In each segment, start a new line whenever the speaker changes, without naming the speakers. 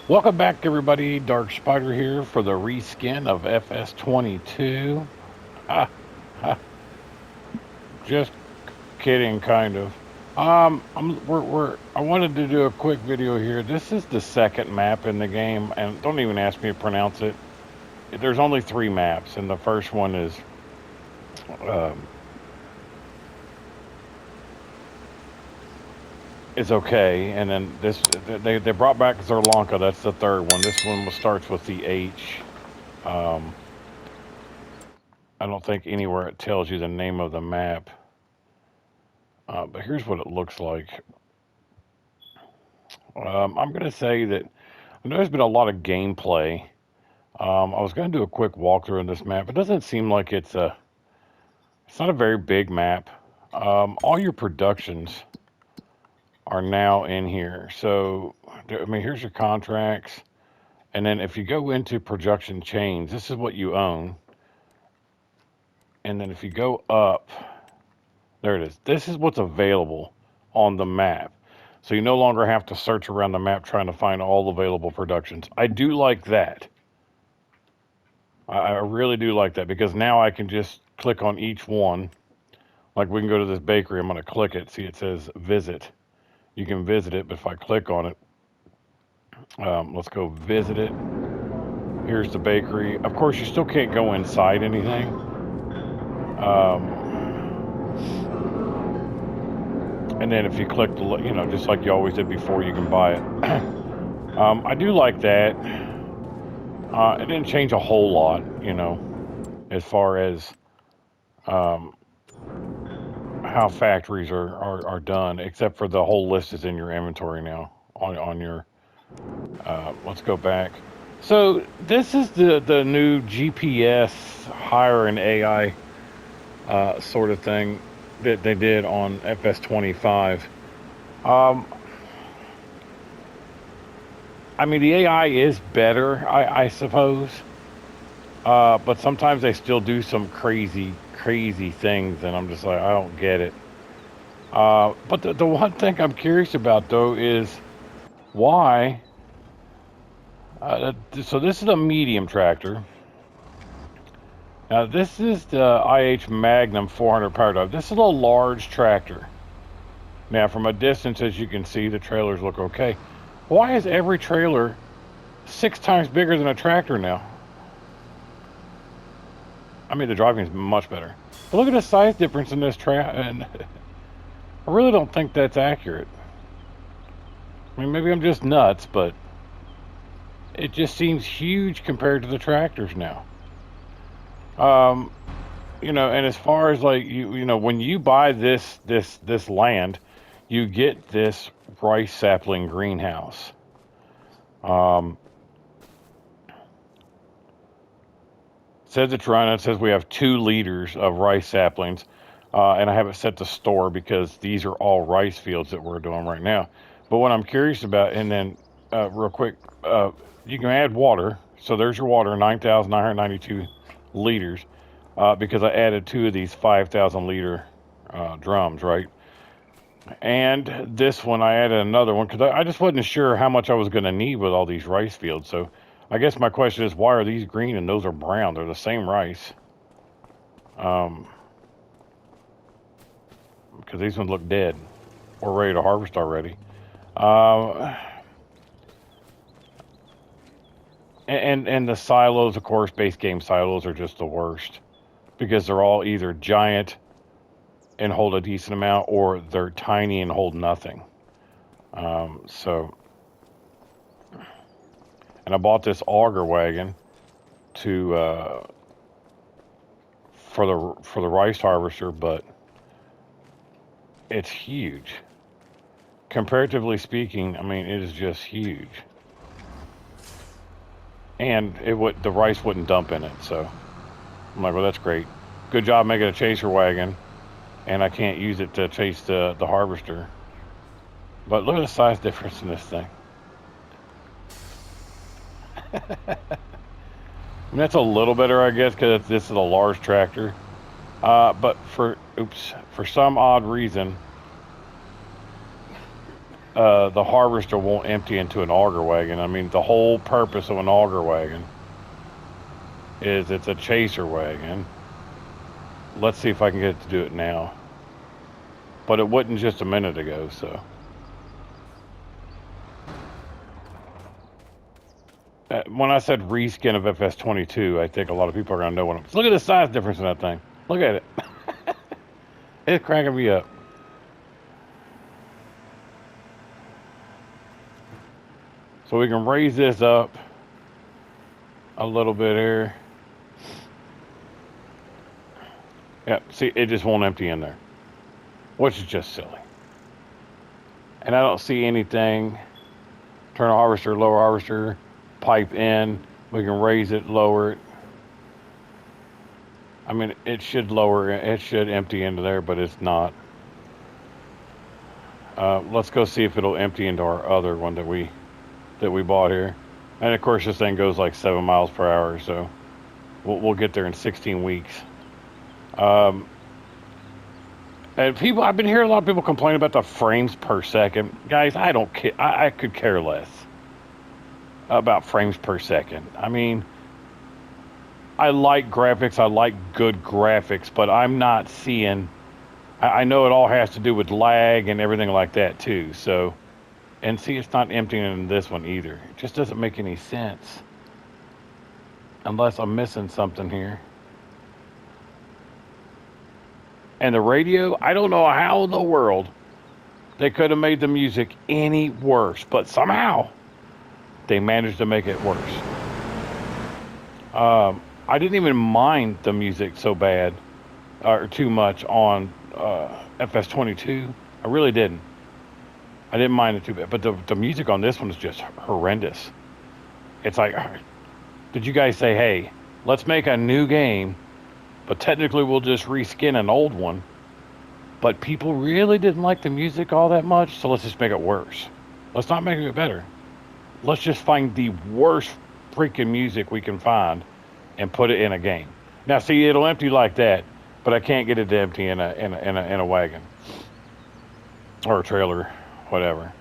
Welcome back, everybody. DarkSpyder here for the reskin of FS22. Ha, ha, just kidding, kind of. I wanted to do a quick video here. This is the second map in the game, and don't even ask me to pronounce it. There's only three maps, and the first one um, is okay. And then they brought back Sri Lanka. That's the third one. This one starts with the H. Um, I don't think anywhere it tells you the name of the map. But here's what it looks like. I'm going to say that I know there's been a lot of gameplay. I was going to do a quick walkthrough on this map. It doesn't seem like it's not a very big map. All your productions are now in here. So, I mean, here's your contracts. And then if you go into production chains, this is what you own. And then if you go up, there it is. This is what's available on the map. So you no longer have to search around the map trying to find all available productions. I do like that. I really do like that because now I can just click on each one. Like we can go to this bakery. I'm going to click it. See, it says visit. You can visit it, but if I click on it, let's go visit it. Here's the bakery. Of course, you still can't go inside anything. And then if you click the, just like you always did before, you can buy it. I do like that. It didn't change a whole lot, as far as how factories are done, except for the whole list is in your inventory now on your. Let's go back. So this is the new GPS hire an AI sort of thing that they did on FS25. Um, I mean, the AI is better, I suppose, but sometimes they still do some crazy things, and I'm just like, I don't get it. But the one thing I'm curious about, though, is why. So this is a medium tractor. Now, this is the IH Magnum 400 power drive. This is a large tractor. Now, from a distance, as you can see, the trailers look okay. Why is every trailer 6 times bigger than a tractor now? I mean, the driving is much better. But look at the size difference in this and I really don't think that's accurate. I mean, maybe I'm just nuts, but it just seems huge compared to the tractors now. And as far as like when you buy this land, you get this rice sapling greenhouse. Says it's running. It says we have 2 liters of rice saplings, and I have it set to store because these are all rice fields that we're doing right now. But what I'm curious about, and then real quick, you can add water. So there's your water, 9,992 liters, because I added 2 of these 5,000 liter drums, right? And this one, I added another one because I just wasn't sure how much I was going to need with all these rice fields. So I guess my question is, why are these green and those are brown? They're the same rice. Because these ones look dead or ready to harvest already. And the silos, of course, base game silos are just the worst because they're all either giant and hold a decent amount, or they're tiny and hold nothing. And I bought this auger wagon to for the rice harvester, but it's huge. Comparatively speaking, I mean, it is just huge. And the rice wouldn't dump in it, so I'm like, well, that's great. Good job making a chaser wagon, and I can't use it to chase the harvester. But look at the size difference in this thing. And that's a little better, I guess, because this is a large tractor. But for some odd reason, the harvester won't empty into an auger wagon. I mean, the whole purpose of an auger wagon is it's a chaser wagon. Let's see if I can get it to do it now. But it wouldn't just a minute ago, so. When I said reskin of FS22, I think a lot of people are going to know what I'm... Look at the size difference in that thing. Look at it. It's cracking me up. So we can raise this up a little bit here. Yeah, see, it just won't empty in there, which is just silly. And I don't see anything. Turn harvester, lower harvester, pipe in. We can raise it, lower it. I mean, it should lower, it should empty into there, but it's not. Let's go see if it'll empty into our other one that we bought here. And of course, this thing goes like 7 miles per hour, so we'll get there in 16 weeks. And people, I've been hearing a lot of people complain about the frames per second. Guys, I don't care. I could care less about frames per second. I mean, I like graphics. I like good graphics, but I'm not seeing... I know it all has to do with lag and everything like that too. So, and see, it's not emptying in this one either. It just doesn't make any sense. Unless I'm missing something here. And the radio, I don't know how in the world they could have made the music any worse, but somehow they managed to make it worse. I didn't even mind the music so bad or too much on FS22. I really didn't. I didn't mind it too bad, but the music on this one is just horrendous. It's like, did you guys say, hey, let's make a new game, but technically we'll just reskin an old one, but people really didn't like the music all that much, so let's just make it worse. Let's not make it better. Let's just find the worst freaking music we can find and put it in a game. Now, see, it'll empty like that, but I can't get it to empty in a wagon or a trailer, whatever.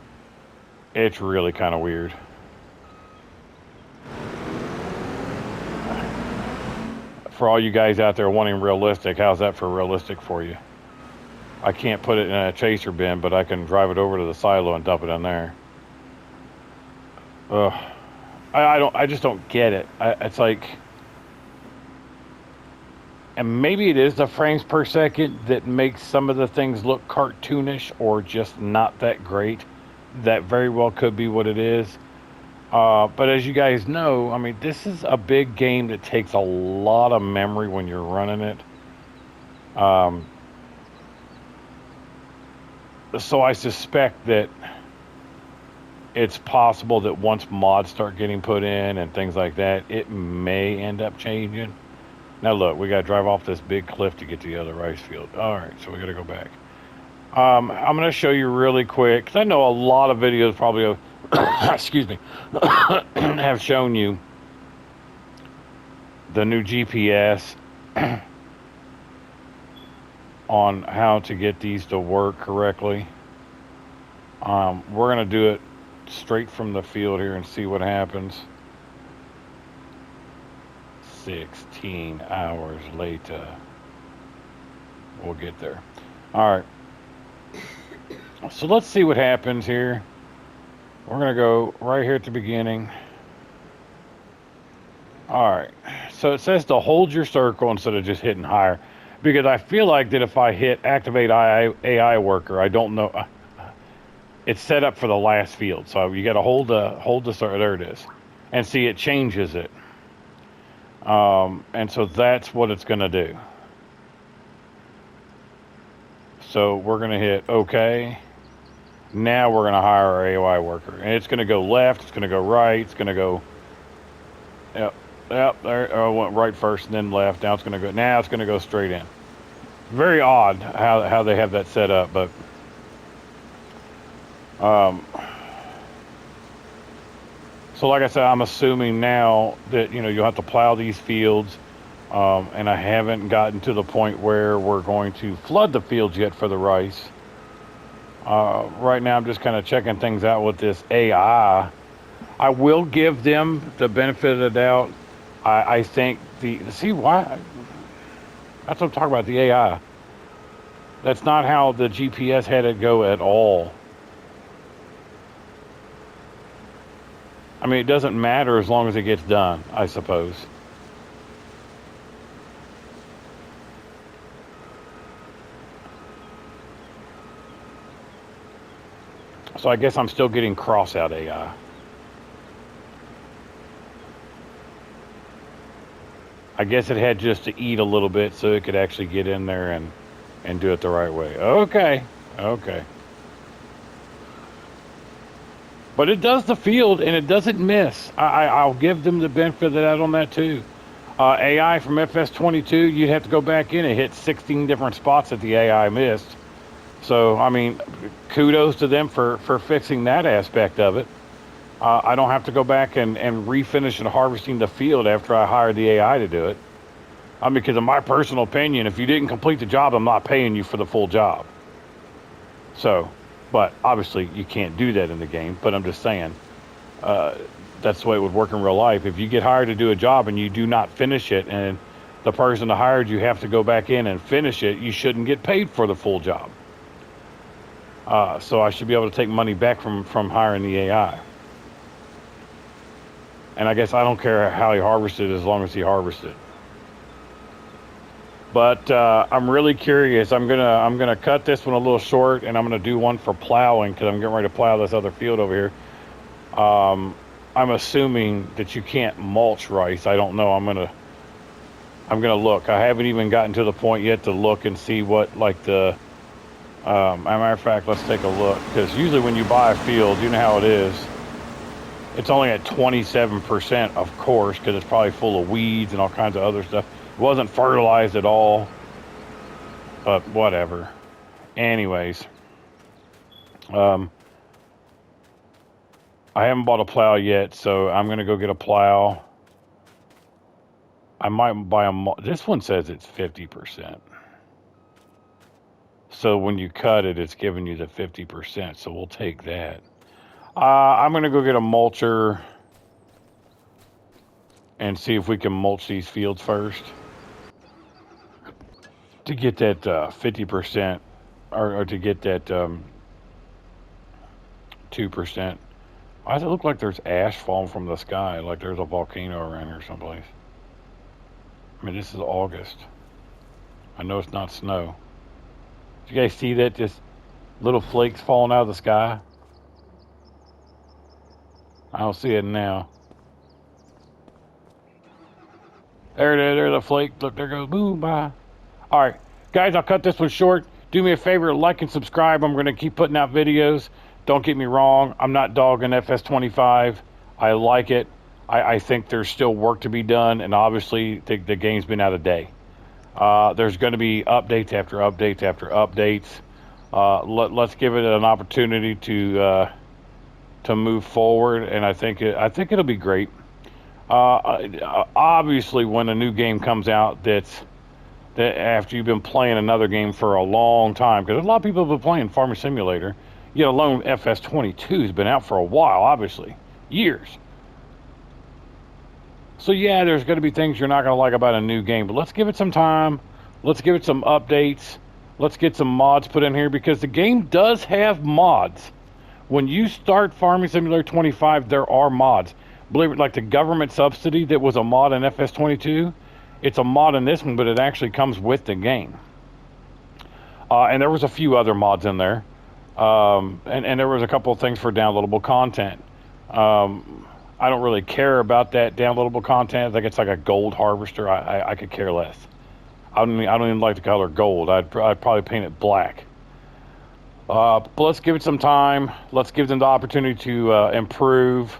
It's really kind of weird. For all you guys out there wanting realistic, how's that for realistic for you? I can't put it in a chaser bin, but I can drive it over to the silo and dump it in there. Ugh. I just don't get it. It's like, and maybe it is the frames per second that makes some of the things look cartoonish or just not that great. That very well could be what it is. But as you guys know, I mean, this is a big game that takes a lot of memory when you're running it. So I suspect that it's possible that once mods start getting put in and things like that, it may end up changing. Now look, we got to drive off this big cliff to get to the other rice field. All right, so we got to go back. I'm going to show you really quick, because I know a lot of videos probably excuse me, have shown you the new GPS on how to get these to work correctly. We're going to do it straight from the field here and see what happens. 16 hours later. We'll get there. All right. So let's see what happens here. We're going to go right here at the beginning. All right. So it says to hold your circle instead of just hitting higher. Because I feel like that if I hit activate AI worker, I don't know. It's set up for the last field. So you got to hold the circle. There it is. And see, it changes it. And so that's what it's going to do. So we're going to hit OK. Now we're going to hire our AI worker. And it's going to go left. It's going to go right. It's going to go... Yep, there. I went right first and then left. Now it's going to go... Now it's going to go straight in. Very odd how they have that set up, but... So like I said, I'm assuming now that, you'll have to plow these fields. And I haven't gotten to the point where we're going to flood the fields yet for the rice. Right now, I'm just kind of checking things out with this AI. I will give them the benefit of the doubt. I think see why that's what I'm talking about, the AI. That's not how the GPS had it go at all. I mean, it doesn't matter as long as it gets done, I suppose. So I guess I'm still getting cross out AI. I guess it had just to eat a little bit so it could actually get in there and do it the right way. Okay, okay. But it does the field and it doesn't miss. I'll give them the benefit of the doubt on that too. AI from FS22, you'd have to go back in and hit 16 different spots that the AI missed. So, I mean, kudos to them for fixing that aspect of it. I don't have to go back and refinish and harvesting the field after I hired the AI to do it. I mean, because in my personal opinion, if you didn't complete the job, I'm not paying you for the full job. So, but obviously you can't do that in the game, but I'm just saying, that's the way it would work in real life. If you get hired to do a job and you do not finish it and the person that hired you have to go back in and finish it, you shouldn't get paid for the full job. So I should be able to take money back from hiring the AI. And I guess I don't care how he harvested as long as he harvested. But I'm really curious. I'm gonna cut this one a little short, and I'm gonna do one for plowing because I'm getting ready to plow this other field over here. I'm assuming that you can't mulch rice. I don't know. I'm gonna look. I haven't even gotten to the point yet to look and see what like the. As a matter of fact, let's take a look because usually when you buy a field, you know how it is. It's only at 27%, of course, because it's probably full of weeds and all kinds of other stuff. It wasn't fertilized at all, but whatever. Anyways, I haven't bought a plow yet, so I'm gonna go get a plow. I might buy this one says it's 50%. So when you cut it, it's giving you the 50%. So we'll take that. I'm gonna go get a mulcher and see if we can mulch these fields first to get that 50% or to get that 2%. Why does it look like there's ash falling from the sky, like there's a volcano around here someplace? I mean, this is August. I know it's not snow. Did you guys see that? Just little flakes falling out of the sky? I don't see it now. There it is. There's a flake. Look, there goes. Boom, bye. All right, guys, I'll cut this one short. Do me a favor, like and subscribe. I'm going to keep putting out videos. Don't get me wrong. I'm not dogging FS25. I like it. I think there's still work to be done, and obviously the game's been out a day. There's going to be updates after updates after updates. Let's give it an opportunity to move forward, and I think it'll be great. Obviously, when a new game comes out, that after you've been playing another game for a long time, because a lot of people have been playing Farming Simulator, yet alone FS22 has been out for a while, obviously, years. So yeah, there's going to be things you're not going to like about a new game, but let's give it some time. Let's give it some updates. Let's get some mods put in here because the game does have mods. When you start Farming Simulator 25, there are mods. Believe it, like the government subsidy that was a mod in FS22, it's a mod in this one, but it actually comes with the game. And there was a few other mods in there. And there was a couple of things for downloadable content. I don't really care about that downloadable content. I think it's like a gold harvester. I could care less. I don't even like the color gold. I'd probably paint it black. But let's give it some time. Let's give them the opportunity to improve.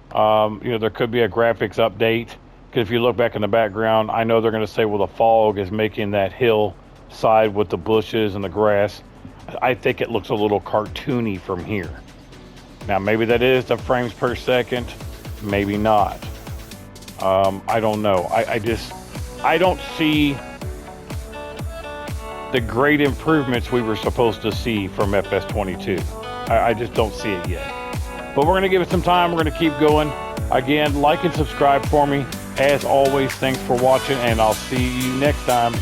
There could be a graphics update. Because if you look back in the background, I know they're going to say, well, the fog is making that hillside with the bushes and the grass. I think it looks a little cartoony from here. Now, maybe that is the frames per second. Maybe not. I don't know. I don't see the great improvements we were supposed to see from FS22. I just don't see it yet. But we're going to give it some time. We're going to keep going. Again, like and subscribe for me. As always, thanks for watching, and I'll see you next time.